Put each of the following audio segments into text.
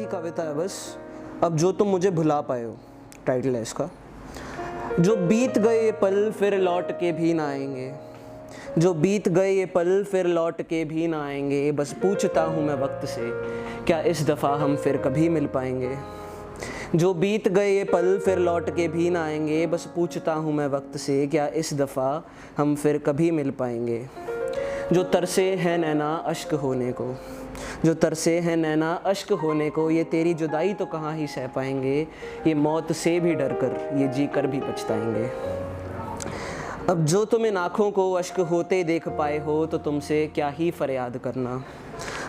कविता है बस, अब जो तुम मुझे भुला पाए हो, टाइटल है इसका। जो बीत गए ये पल फिर लौट के भी ना आएंगे, जो बीत गए ये पल फिर लौट के भी ना आएंगे। बस पूछता हूँ मैं वक्त से, क्या इस दफ़ा हम फिर कभी मिल पाएंगे। जो बीत गए ये पल फिर लौट के भी ना आएंगे। बस पूछता हूँ मैं वक्त से, क्या इस दफ़ा हम फिर कभी मिल पाएंगे। जो तरसे हैं नैना अश्क होने को, जो तरसे हैं नैना अश्क होने को, ये तेरी जुदाई तो कहाँ ही सह पाएंगे। ये मौत से भी डर कर, ये जी कर भी पछताएंगे। अब जो तुम इन आँखों को अश्क होते देख पाए हो, तो तुमसे क्या ही फरियाद करना।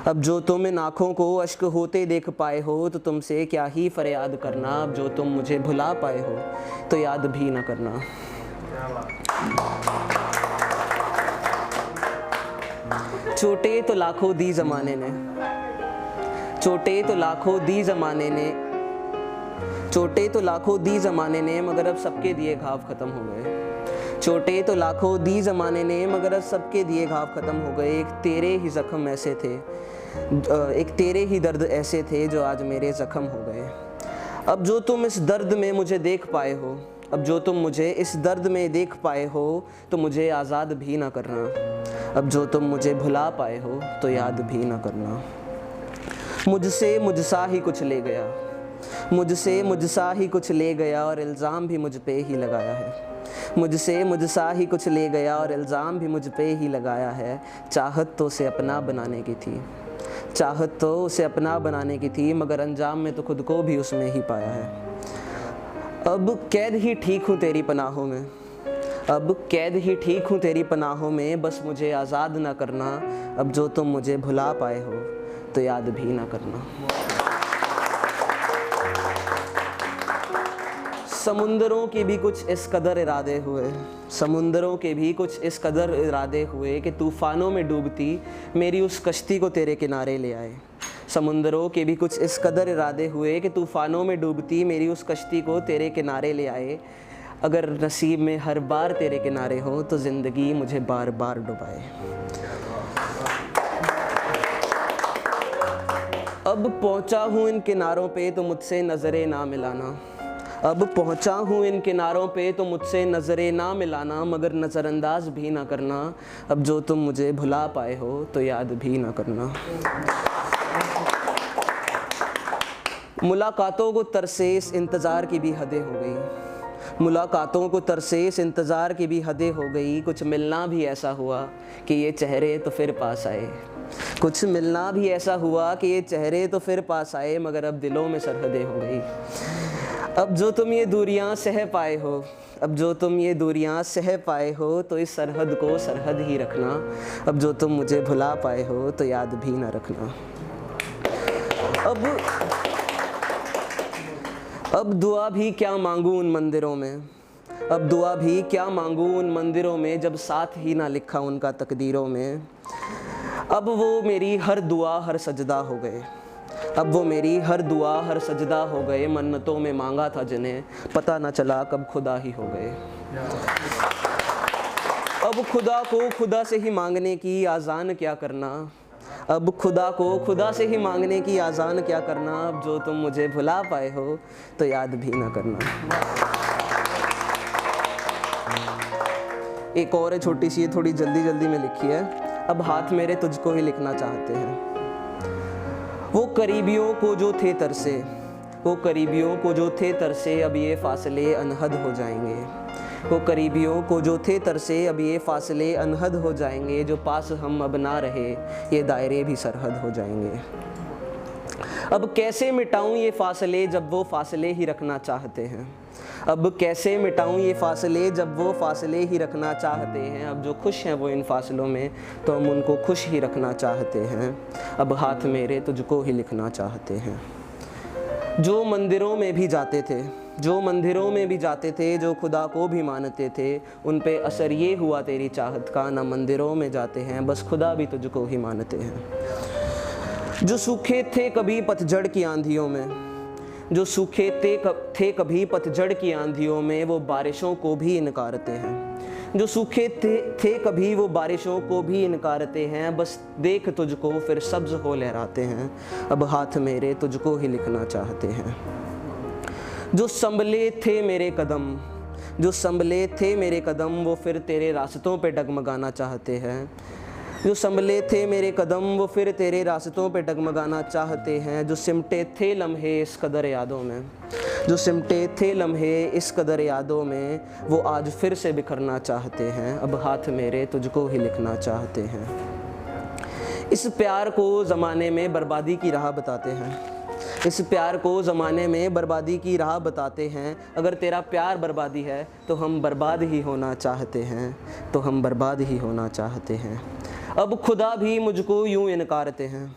अब जो तुम इन आँखों को अश्क होते देख पाए हो, तो तुमसे क्या ही फरियाद करना। अब जो तुम मुझे भुला पाए हो, तो याद भी ना करना। चोटें तो लाखों दी ज़माने ने, चोटें तो लाखों दी ज़माने ने, चोटें तो लाखों दी ज़माने ने, मगर अब सबके दिए घाव ख़त्म हो गए। चोटें तो लाखों दी ज़माने ने, मगर अब सबके दिए घाव ख़त्म हो गए। एक तेरे ही ज़ख्म ऐसे थे, एक तेरे ही दर्द ऐसे थे जो आज मेरे ज़ख्म हो गए। अब जो तुम इस दर्द में मुझे देख पाए हो, अब जो तुम मुझे इस दर्द में देख पाए हो, तो मुझे आज़ाद भी ना करना। अब जो तुम मुझे भुला पाए हो, तो याद भी ना करना। मुझसे मुझसा ही कुछ ले गया, मुझसे मुझसा ही कुछ ले गया, और इल्ज़ाम भी मुझ पे ही लगाया है। मुझसे मुझसा ही कुछ ले गया, और इल्ज़ाम भी मुझ पे ही लगाया है। चाहत तो उसे अपना बनाने की थी, चाहत तो उसे अपना बनाने की थी, मगर अंजाम में तो खुद को भी उसमें ही पाया है। अब कैद ही ठीक हूँ तेरी पनाहों में, अब कैद ही ठीक हूँ तेरी पनाहों में। बस मुझे आज़ाद ना करना। अब जो तुम मुझे भुला पाए हो, तो याद भी ना करना। समुंदरों के भी कुछ इस कदर इरादे हुए, समुंदरों के भी कुछ इस कदर इरादे हुए, कि तूफ़ानों में डूबती मेरी उस कश्ती को तेरे किनारे ले आए। समुंदरों के भी कुछ इस कदर इरादे हुए, कि तूफ़ानों में डूबती मेरी उस कश्ती को तेरे किनारे ले आए। अगर नसीब में हर बार तेरे किनारे हो, तो ज़िंदगी मुझे बार बार डुबाए। अब पहुँचा हूँ इन किनारों पे, तो मुझसे नज़रें ना मिलाना। अब पहुँचा हूँ इन किनारों पे, तो मुझसे नज़रें ना मिलाना, मगर नज़रअंदाज भी ना करना। अब जो तुम मुझे भुला पाए हो, तो याद भी ना करना। मुलाकातों को तरसे इस इंतज़ार की भी हदें हो गई, मुलाकातों को तरसे इस इंतज़ार की भी हदें हो गई। कुछ मिलना भी ऐसा हुआ कि ये चेहरे तो फिर पास आए, कुछ मिलना भी ऐसा हुआ कि ये चेहरे तो फिर पास आए, मगर अब दिलों में सरहदें हो गई। अब जो तुम ये दूरियां सह पाए हो, अब जो तुम ये दूरियां सह पाए हो, तो इस सरहद को सरहद ही रखना। अब जो तुम मुझे भुला पाए हो, तो याद भी ना रखना। अब दुआ भी क्या मांगूं उन मंदिरों में, अब दुआ भी क्या मांगूं उन मंदिरों में, जब साथ ही ना लिखा उनका तकदीरों में। अब वो मेरी हर दुआ हर सजदा हो गए, अब वो मेरी हर दुआ हर सजदा हो गए। मन्नतों में मांगा था जिन्हें, पता न चला कब खुदा ही हो गए। अब खुदा को खुदा से ही मांगने की आज़ान क्या करना, अब खुदा को खुदा से ही मांगने की आज़ान क्या करना। अब जो तुम मुझे भुला पाए हो, तो याद भी ना करना। एक और है छोटी सी, थोड़ी जल्दी जल्दी में लिखी है। अब हाथ मेरे तुझको ही लिखना चाहते हैं। वो करीबियों को जो थे तरसे, वो करीबियों को जो थे तरसे, अब ये फासले अनहद हो जाएंगे। वो करीबियों को जो थे तरसे, अब ये फासले अनहद हो जाएंगे। जो पास हम अब ना रहे, ये दायरे भी सरहद हो जाएंगे। अब कैसे मिटाऊं ये फासले, जब वो फासले ही रखना चाहते हैं। अब कैसे मिटाऊं ये फासले, जब वो फासले ही रखना चाहते हैं। अब जो खुश हैं वो इन फासलों में, तो हम उनको खुश ही रखना चाहते हैं। अब हाथ मेरे तुझको ही लिखना चाहते हैं। जो मंदिरों में भी जाते थे, जो मंदिरों में भी जाते थे, जो खुदा को भी मानते थे, उन पे असर ये हुआ तेरी चाहत का, ना मंदिरों में जाते हैं, बस खुदा भी तुझको ही मानते हैं। जो सूखे थे कभी पतझड़ की आंधियों में, जो सूखे थे कभी पतझड़ की आंधियों में, वो बारिशों को भी इनकारते हैं। जो सूखे थे कभी वो बारिशों को भी इनकारते हैं, बस देख तुझको फिर सब्ज हो लहराते हैं, अब हाथ मेरे तुझको ही लिखना चाहते हैं। जो संभले थे मेरे कदम, जो संभले थे मेरे कदम, वो फिर तेरे रास्तों पे डगमगाना चाहते हैं। जो संभले थे मेरे कदम, वो फिर तेरे रास्तों पे डगमगाना चाहते हैं। जो सिमटे थे लम्हे इस कदर यादों में, जो सिमटे थे लम्हे इस कदर यादों में, वो आज फिर से बिखरना चाहते हैं, अब हाथ मेरे तुझको ही लिखना चाहते हैं। इस प्यार को ज़माने में बर्बादी की राह बताते हैं, इस प्यार को ज़माने में बर्बादी की राह बताते हैं। अगर तेरा प्यार बर्बादी है तो हम बर्बाद ही होना चाहते हैं, तो हम बर्बाद ही होना चाहते हैं। अब खुदा भी मुझको यूं इनकारते हैं,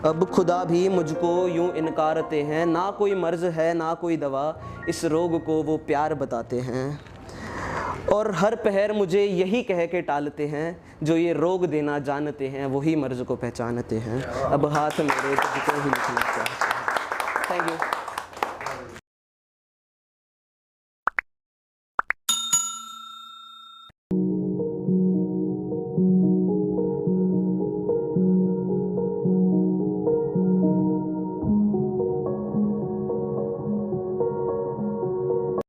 अब खुदा भी मुझको यूं इनकारते हैं। ना कोई मर्ज़ है ना कोई दवा, इस रोग को वो प्यार बताते हैं। और हर पहर मुझे यही कह के टालते हैं, जो ये रोग देना जानते हैं वही मर्ज़ को पहचानते हैं, अब हाथ मेरे तुझको ही लिखना चाहते हैं। Thank you.